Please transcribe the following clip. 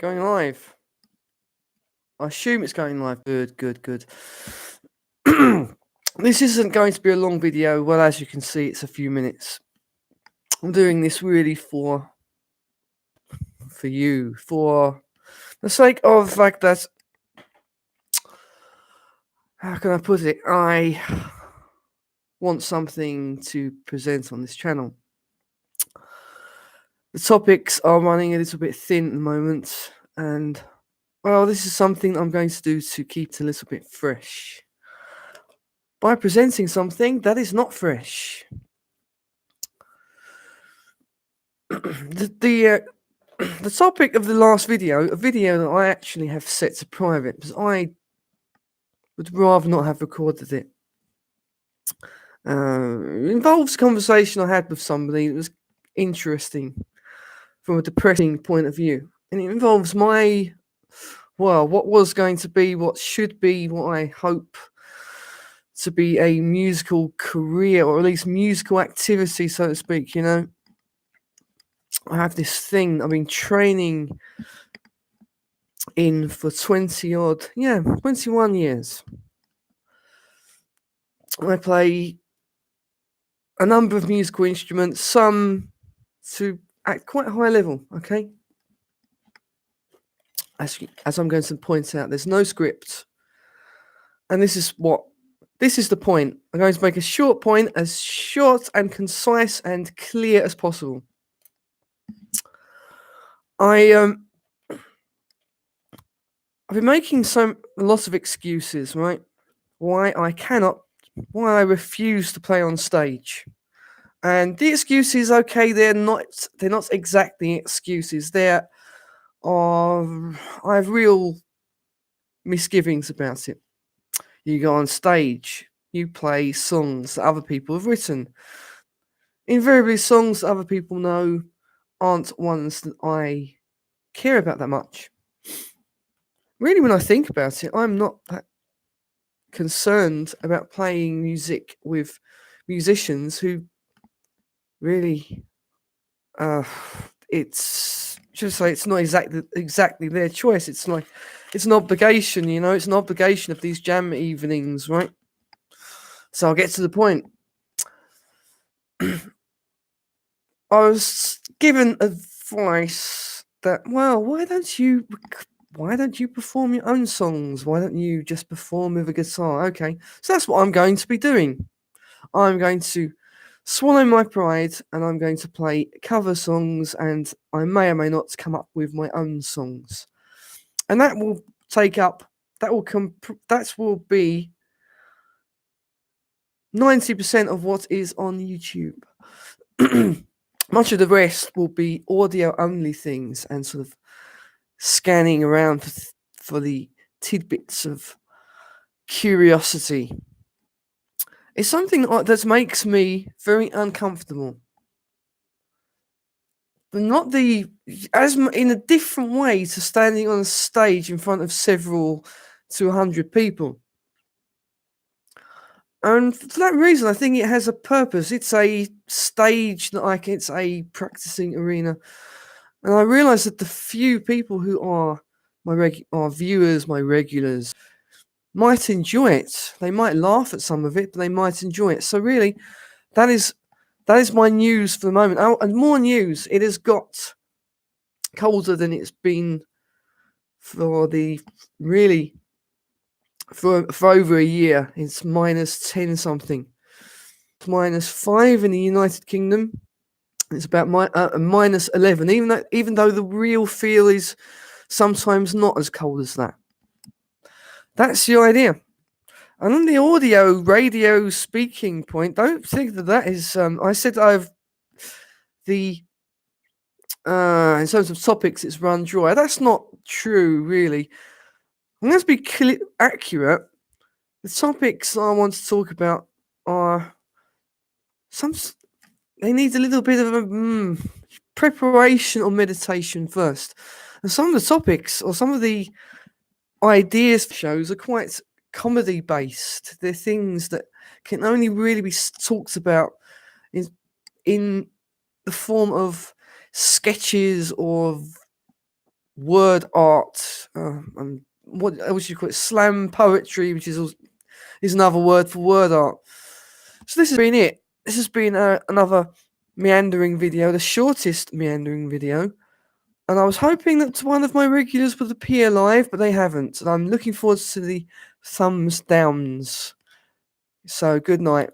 Going live. I assume it's going live. Good. This isn't going to be a long video. Well, as you can see, it's a few minutes. I'm doing this really for you, for the sake of the fact that, how can I put it? I want something to present on this channel. The topics are running a little bit thin at the moment, and well, this is something I'm going to do to keep it a little bit fresh by presenting something that is not fresh. The topic of the last video, a video that I actually have set to private because I would rather not have recorded it. Involves a conversation I had with somebody that was interesting from a depressing point of view, and it involves what was going to be, what should be, what I hope to be a musical career, or at least musical activity, so to speak. You know, I have this thing I've been training in for 21 years. I play a number of musical instruments, some to at quite a high level, okay? As I'm going to point out, there's no script. And this is the point. I'm going to make a short point, as short and concise and clear as possible. I've been making lots of excuses, right? Why I refuse to play on stage. And the excuses, okay, they're not exactly excuses. I have real misgivings about it. You go on stage, you play songs that other people have written. Invariably, songs that other people know aren't ones that I care about that much. Really, when I think about it, I'm not that concerned about playing music with musicians who really it's not exactly their choice. It's like it's an obligation, you know. It's an obligation of these jam evenings, right? So I'll get to the point. I was given advice that, well, why don't you perform your own songs? Why don't you just perform with a guitar? Okay, so that's what I'm going to be doing. I'm going to swallow my pride, and I'm going to play cover songs, and I may or may not come up with my own songs, and that will be 90% of what is on YouTube. Much of the rest will be audio only things and sort of scanning around for the tidbits of curiosity. It's something that makes me very uncomfortable. But not in a different way to standing on a stage in front of several to 100 people. And for that reason, I think it has a purpose. It's a stage it's a practicing arena. And I realize that the few people who are our viewers, my regulars, might enjoy it. They might laugh at some of it, but they might enjoy it. So really, that is my news for the moment. Oh, and more news. It has got colder than it's been for over a year. It's -10 something. It's -5 in the United Kingdom. It's about -11. Even though the real feel is sometimes not as cold as that. That's the idea. And on the radio speaking point, don't think that is. I said I've in terms of topics, it's run dry. That's not true, really. I'm going to be accurate. The topics I want to talk about are they need a little bit of a preparation or meditation first. And some of the topics or some of the ideas shows are quite comedy based. They're things that can only really be talked about in the form of sketches or word art, and what would you call it? Slam poetry, which is another word for word art. So this has been it. This has been another meandering video, the shortest meandering video. And I was hoping that one of my regulars would appear live, but they haven't. And I'm looking forward to the thumbs downs. So good night.